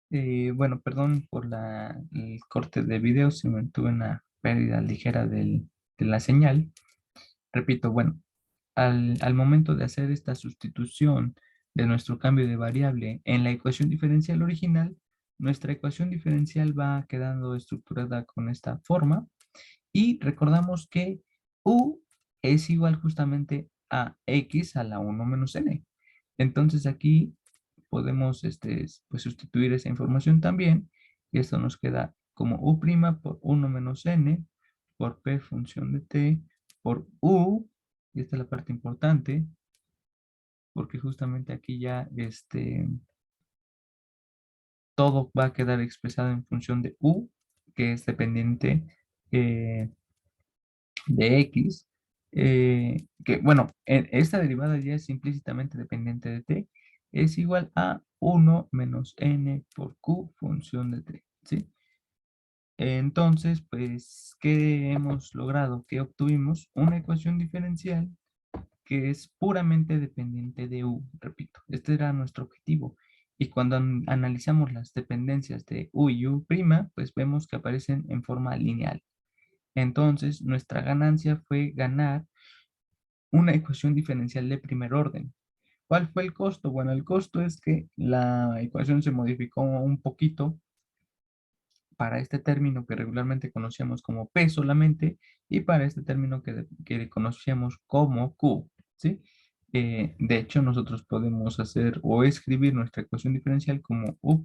Bueno, perdón por el corte de video, se me tuve una pérdida ligera de la señal. Repito, bueno, al momento de hacer esta sustitución de nuestro cambio de variable en la ecuación diferencial original, nuestra ecuación diferencial va quedando estructurada con esta forma y recordamos que u es igual justamente a x a la 1 menos n. Entonces aquí podemos pues, sustituir esa información también y esto nos queda como u' por 1 menos n por p función de t por u, y esta es la parte importante, porque justamente aquí ya todo va a quedar expresado en función de u, que es dependiente eh, de x, que bueno, esta derivada ya es implícitamente dependiente de t, es igual a 1 menos n por q función de t, ¿sí? Entonces, pues, ¿qué hemos logrado? ¿Qué obtuvimos? Una ecuación diferencial que es puramente dependiente de u, repito, este era nuestro objetivo. Y cuando analizamos las dependencias de u y u', pues vemos que aparecen en forma lineal. Entonces, nuestra ganancia fue ganar una ecuación diferencial de primer orden. ¿Cuál fue el costo? Bueno, el costo es que la ecuación se modificó un poquito para este término que regularmente conocíamos como P solamente y para este término que conocíamos como Q, ¿sí? De hecho, nosotros podemos hacer o escribir nuestra ecuación diferencial como U'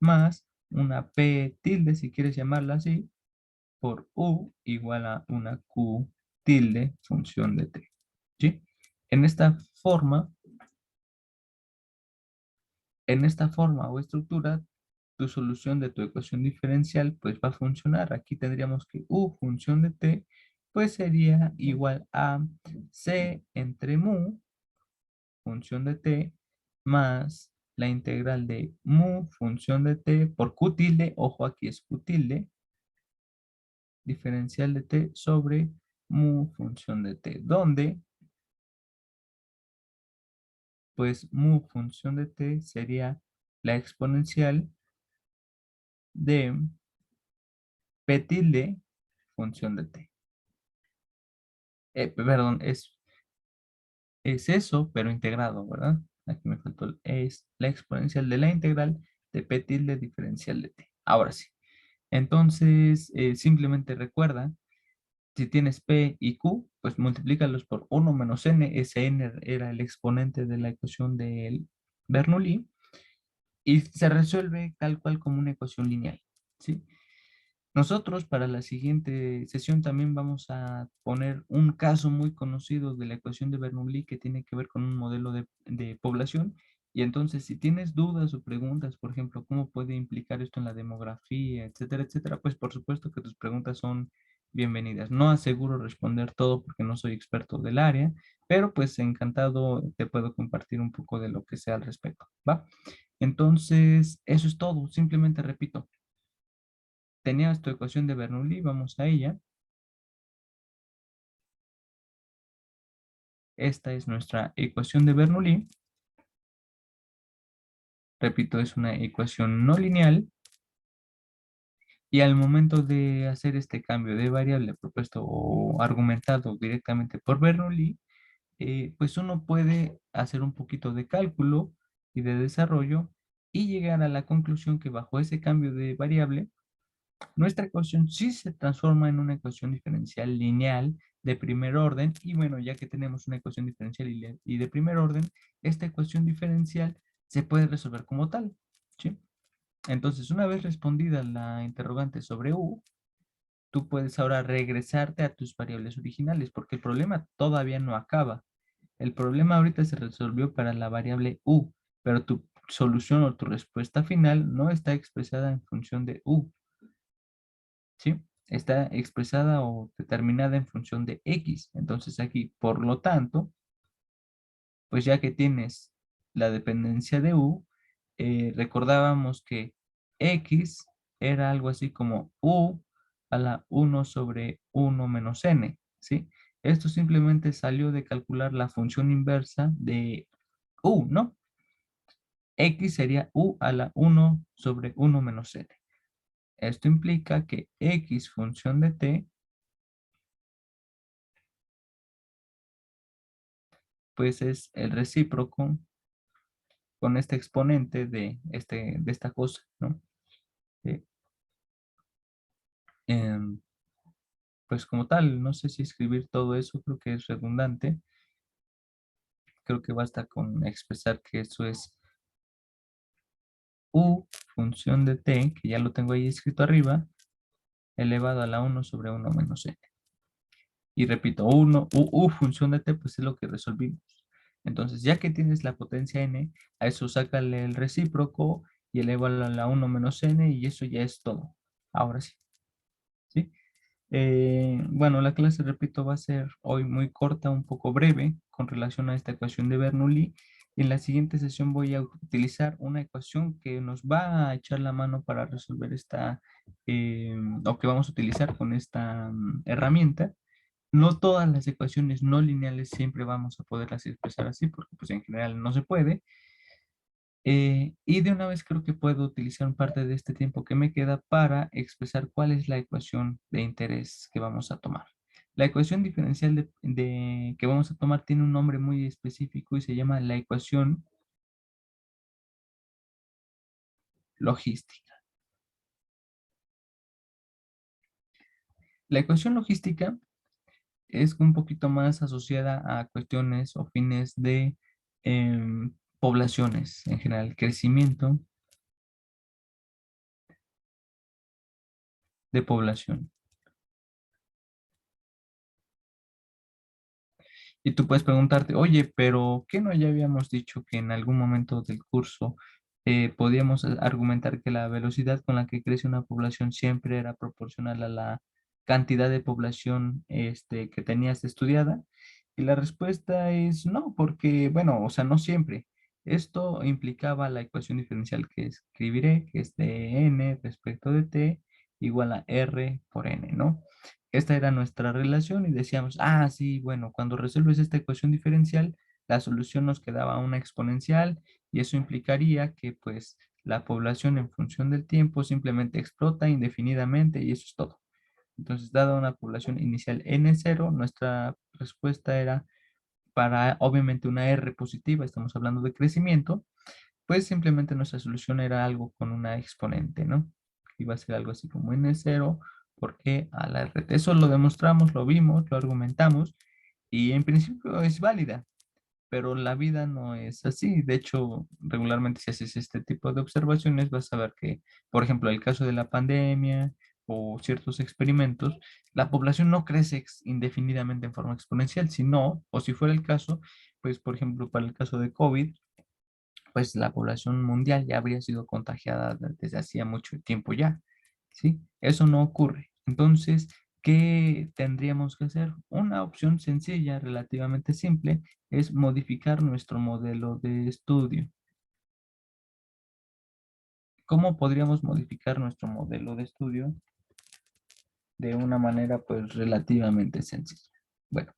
más una P tilde, si quieres llamarla así, por U igual a una Q tilde función de T, ¿sí? En esta forma, en esta forma o estructura, tu solución de tu ecuación diferencial pues va a funcionar. Aquí tendríamos que u función de t pues sería igual a c entre mu función de t más la integral de mu función de t por q tilde, ojo aquí es q tilde, diferencial de t sobre mu función de t, donde pues mu función de t sería la exponencial de p tilde función de t. Perdón, es eso, pero integrado, ¿verdad? Aquí me faltó, es la exponencial de la integral de p tilde diferencial de t. Ahora sí. Entonces, simplemente recuerda, si tienes p y q, pues multiplícalos por 1 menos n. Ese n era el exponente de la ecuación del Bernoulli y se resuelve tal cual como una ecuación lineal, ¿sí? Nosotros para la siguiente sesión también vamos a poner un caso muy conocido de la ecuación de Bernoulli que tiene que ver con un modelo de población. Y entonces, si tienes dudas o preguntas, por ejemplo, cómo puede implicar esto en la demografía, etcétera, etcétera, pues por supuesto que tus preguntas son bienvenidas. No aseguro responder todo porque no soy experto del área, pero pues encantado te puedo compartir un poco de lo que sea al respecto, ¿va? Entonces, eso es todo. Simplemente repito. Tenías tu ecuación de Bernoulli, vamos a ella. Esta es nuestra ecuación de Bernoulli. Repito, es una ecuación no lineal. Y al momento de hacer este cambio de variable propuesto o argumentado directamente por Bernoulli, pues uno puede hacer un poquito de cálculo y de desarrollo y llegar a la conclusión que bajo ese cambio de variable, nuestra ecuación sí se transforma en una ecuación diferencial lineal de primer orden y bueno, ya que tenemos una ecuación diferencial y de primer orden, esta ecuación diferencial se puede resolver como tal, ¿sí? Entonces, una vez respondida la interrogante sobre u, tú puedes ahora regresarte a tus variables originales porque el problema todavía no acaba. El problema ahorita se resolvió para la variable u, pero tu solución o tu respuesta final no está expresada en función de u, ¿sí? Está expresada o determinada en función de x. Entonces aquí, por lo tanto, pues ya que tienes la dependencia de u, recordábamos que x era algo así como u a la 1 sobre 1 menos n, ¿sí? Esto simplemente salió de calcular la función inversa de u, ¿no? X sería U a la 1/1 menos N. Esto implica que X función de T, pues es el recíproco con este exponente de esta cosa, ¿no? Eh, em, pues como tal, no sé si escribir todo eso, creo que es redundante. Creo que basta con expresar que eso es U función de T, que ya lo tengo ahí escrito arriba, elevado a la 1/1 menos N. Y repito, U función de T, pues es lo que resolvimos. Entonces, ya que tienes la potencia N, a eso sácale el recíproco y elévalo a la 1 menos N y eso ya es todo. Ahora sí, ¿sí? Bueno, la clase, repito, va a ser hoy muy corta, un poco breve con relación a esta ecuación de Bernoulli. En la siguiente sesión voy a utilizar una ecuación que nos va a echar la mano para resolver o que vamos a utilizar con esta herramienta. No todas las ecuaciones no lineales siempre vamos a poderlas expresar así, porque pues en general no se puede. Y de una vez creo que puedo utilizar parte de este tiempo que me queda para expresar cuál es la ecuación de interés que vamos a tomar. La ecuación diferencial que vamos a tomar tiene un nombre muy específico y se llama la ecuación logística. La ecuación logística es un poquito más asociada a cuestiones o fines de poblaciones en general, crecimiento de población. Y tú puedes preguntarte, oye, pero ¿qué no ya habíamos dicho que en algún momento del curso podíamos argumentar que la velocidad con la que crece una población siempre era proporcional a la cantidad de población que tenías estudiada? Y la respuesta es no, porque, bueno, o sea, no siempre. Esto implicaba la ecuación diferencial que escribiré, que es de n respecto de t igual a r por n, ¿no? Esta era nuestra relación y decíamos, ah, sí, bueno, cuando resuelves esta ecuación diferencial, la solución nos quedaba una exponencial y eso implicaría que pues la población en función del tiempo simplemente explota indefinidamente y eso es todo. Entonces, dada una población inicial n0, nuestra respuesta era para obviamente una r positiva, estamos hablando de crecimiento, pues simplemente nuestra solución era algo con una exponente, ¿no? Iba a ser algo así como n0 por e a la rt. Eso lo demostramos, lo vimos, lo argumentamos y en principio es válida, pero la vida no es así. De hecho, regularmente si haces este tipo de observaciones vas a ver que, por ejemplo, el caso de la pandemia o ciertos experimentos, la población no crece indefinidamente en forma exponencial, sino, o si fuera el caso, pues por ejemplo, para el caso de COVID, pues la población mundial ya habría sido contagiada desde hacía mucho tiempo ya, ¿sí? Eso no ocurre. Entonces, ¿qué tendríamos que hacer? Una opción sencilla, relativamente simple, es modificar nuestro modelo de estudio. ¿Cómo podríamos modificar nuestro modelo de estudio de una manera pues relativamente sencilla? Bueno,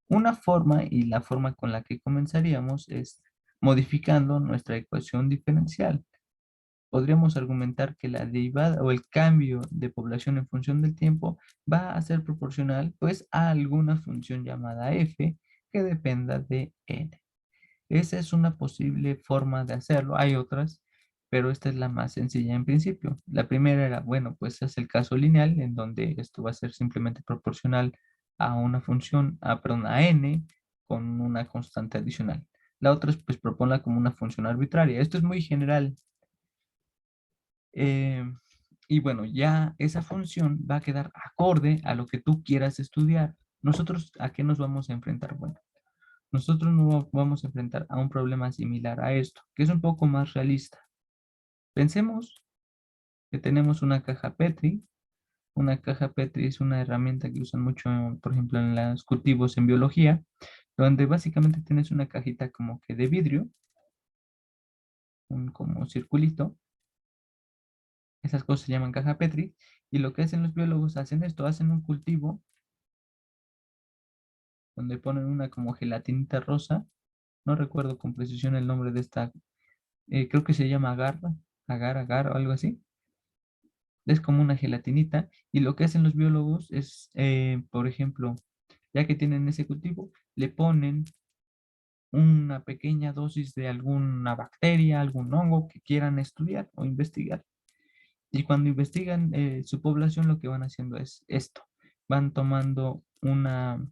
una forma y la forma con la que comenzaríamos es modificando nuestra ecuación diferencial. Podríamos argumentar que la derivada o el cambio de población en función del tiempo va a ser proporcional pues a alguna función llamada f que dependa de n. Esa es una posible forma de hacerlo. Hay otras, pero esta es la más sencilla en principio. La primera era, bueno, pues es el caso lineal en donde esto va a ser simplemente proporcional a una función, perdón, a n con una constante adicional. La otra es pues proponla como una función arbitraria. Esto es muy general. Eh, y bueno, ya esa función va a quedar acorde a lo que tú quieras estudiar. ¿Nosotros a qué nos vamos a enfrentar? Bueno, nosotros nos vamos a enfrentar a un problema similar a esto, que es un poco más realista. Pensemos que tenemos una caja Petri. Una caja Petri es una herramienta que usan mucho, por ejemplo, en los cultivos en biología, donde básicamente tienes una cajita como que de vidrio, un como circulito. Esas cosas se llaman caja Petri. Y lo que hacen los biólogos, hacen esto, hacen un cultivo donde ponen una como gelatinita rosa. No recuerdo con precisión el nombre de esta. creo que se llama agar o algo así. Es como una gelatinita y lo que hacen los biólogos es, por ejemplo, ya que tienen ese cultivo, le ponen una pequeña dosis de alguna bacteria, algún hongo que quieran estudiar o investigar. Y cuando investigan su población, lo que van haciendo es esto. Van tomando una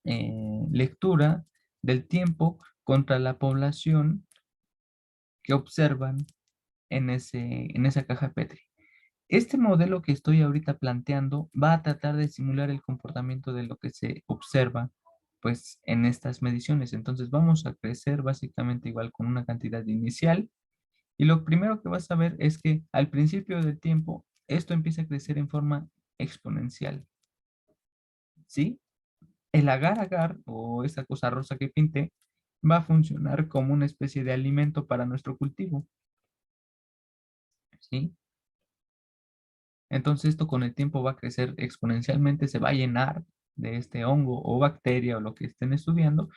lectura del tiempo contra la población que observan en esa caja Petri. Este modelo que estoy ahorita planteando va a tratar de simular el comportamiento de lo que se observa pues en estas mediciones. Entonces vamos a crecer básicamente igual con una cantidad inicial y lo primero que vas a ver es que al principio del tiempo esto empieza a crecer en forma exponencial, ¿sí? El agar-agar o esa cosa rosa que pinté va a funcionar como una especie de alimento para nuestro cultivo, ¿sí? Entonces esto con el tiempo va a crecer exponencialmente, se va a llenar de este hongo o bacteria o lo que estén estudiando.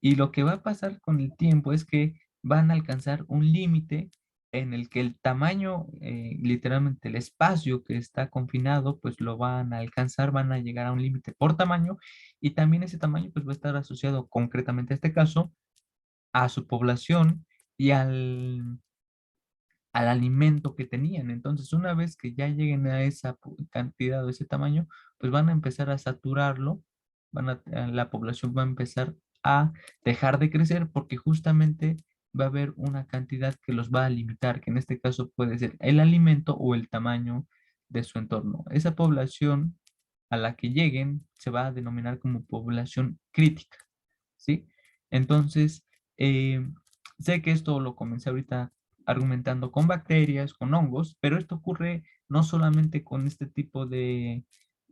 Y lo que va a pasar con el tiempo es que van a alcanzar un límite en el que el tamaño, literalmente el espacio que está confinado, pues lo van a alcanzar, van a llegar a un límite por tamaño y también ese tamaño pues va a estar asociado concretamente a este caso a su población y al alimento que tenían. Entonces, una vez que ya lleguen a esa cantidad o ese tamaño, pues van a empezar a saturarlo, la población va a empezar a dejar de crecer porque justamente va a haber una cantidad que los va a limitar, que en este caso puede ser el alimento o el tamaño de su entorno. Esa población a la que lleguen se va a denominar como población crítica, ¿sí? Entonces, eh, sé que esto lo comencé ahorita argumentando con bacterias, con hongos, pero esto ocurre no solamente con este tipo de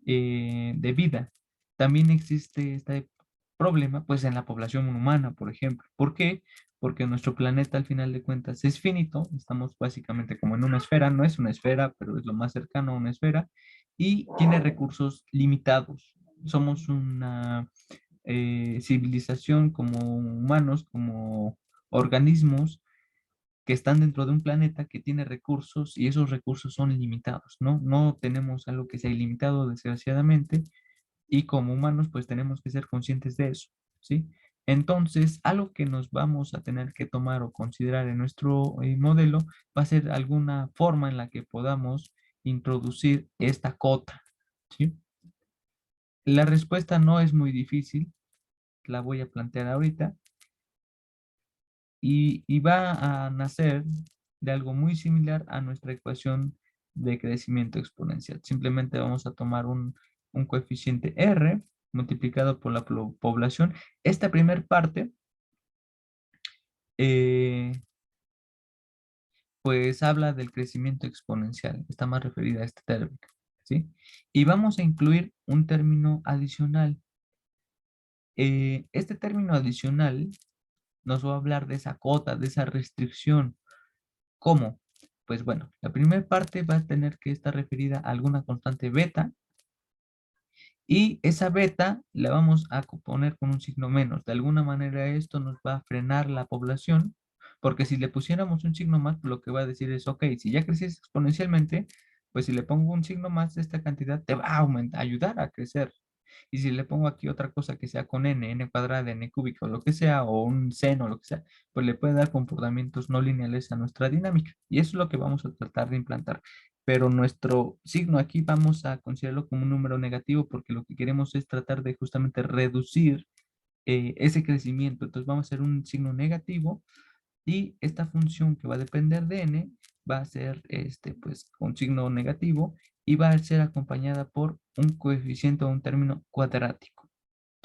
vida, también existe este problema pues en la población humana, por ejemplo. ¿Por qué? Porque nuestro planeta al final de cuentas es finito, estamos básicamente como en una esfera, no es una esfera, pero es lo más cercano a una esfera, y tiene recursos limitados. Somos una civilización como humanos, como organismos que están dentro de un planeta que tiene recursos y esos recursos son limitados, ¿no? No tenemos algo que sea ilimitado, desgraciadamente, y como humanos pues tenemos que ser conscientes de eso, ¿sí? Entonces, algo que nos vamos a tener que tomar o considerar en nuestro modelo va a ser alguna forma en la que podamos introducir esta cota, ¿sí? La respuesta no es muy difícil, la voy a plantear ahorita, y va a nacer de algo muy similar a nuestra ecuación de crecimiento exponencial. Simplemente vamos a tomar un coeficiente R multiplicado por la población. Esta primer parte, eh, pues habla del crecimiento exponencial, está más referida a este término, ¿sí? Y vamos a incluir un término adicional. Este término adicional nos va a hablar de esa cota, de esa restricción. ¿Cómo? Pues bueno, la primera parte va a tener que estar referida a alguna constante beta y esa beta la vamos a poner con un signo menos. De alguna manera esto nos va a frenar la población porque si le pusiéramos un signo más, lo que va a decir es, ok, si ya creces exponencialmente, pues si le pongo un signo más de esta cantidad, te va a aumentar, ayudar a crecer. Y si le pongo aquí otra cosa que sea con n cuadrada, n cúbica o lo que sea, o un seno o lo que sea, pues le puede dar comportamientos no lineales a nuestra dinámica. Y eso es lo que vamos a tratar de implantar. Pero nuestro signo aquí vamos a considerarlo como un número negativo porque lo que queremos es tratar de justamente reducir ese crecimiento. Entonces vamos a hacer un signo negativo y esta función que va a depender de n va a ser pues, un signo negativo y va a ser acompañada por un coeficiente o un término cuadrático,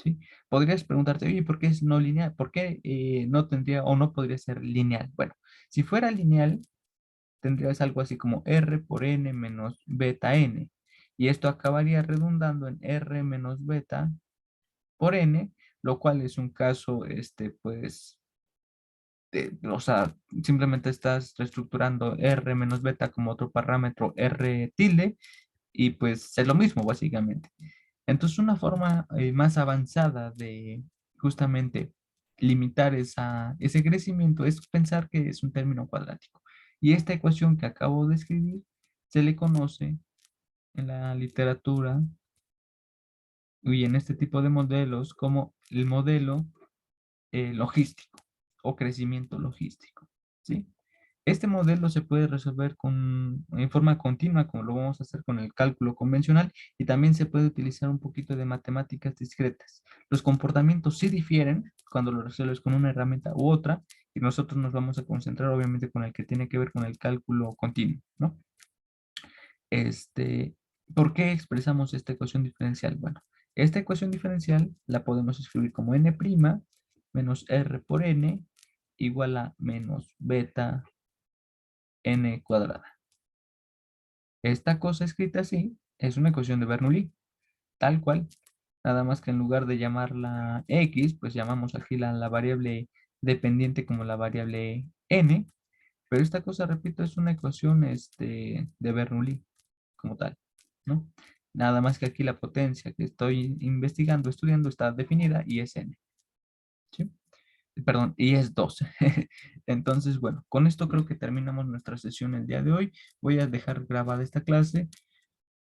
¿sí? Podrías preguntarte, oye, ¿por qué es no lineal? ¿Por qué no tendría o no podría ser lineal? Bueno, si fuera lineal, tendrías algo así como r por n menos beta n. Y esto acabaría redundando en r menos beta por n, lo cual es un caso, pues, o sea, simplemente estás reestructurando R menos beta como otro parámetro R tilde y pues es lo mismo básicamente. Entonces una forma más avanzada de justamente limitar ese crecimiento es pensar que es un término cuadrático. Y esta ecuación que acabo de escribir se le conoce en la literatura y en este tipo de modelos como el modelo logístico o crecimiento logístico, ¿sí? Este modelo se puede resolver en forma continua, como lo vamos a hacer con el cálculo convencional, y también se puede utilizar un poquito de matemáticas discretas. Los comportamientos sí difieren cuando lo resuelves con una herramienta u otra, y nosotros nos vamos a concentrar obviamente con el que tiene que ver con el cálculo continuo, ¿no? Este, ¿Por qué expresamos esta ecuación diferencial? Bueno, esta ecuación diferencial la podemos escribir como n' menos r por n igual a menos beta n cuadrada. Esta cosa escrita así es una ecuación de Bernoulli, tal cual. Nada más que en lugar de llamarla x, pues llamamos aquí la variable dependiente como la variable n. Pero esta cosa, repito, es una ecuación de Bernoulli como tal, ¿no? Nada más que aquí la potencia que estoy investigando, estudiando, está definida y es n, ¿sí? Perdón, y es 12. Entonces, bueno, con esto creo que terminamos nuestra sesión el día de hoy. Voy a dejar grabada esta clase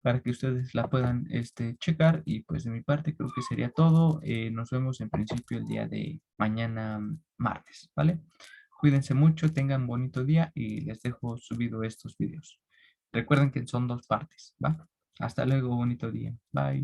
para que ustedes la puedan checar y pues de mi parte creo que sería todo. Nos vemos en principio el día de mañana martes, ¿vale? Cuídense mucho, tengan bonito día y les dejo subido estos videos. Recuerden que son dos partes, ¿va? Hasta luego, bonito día. Bye.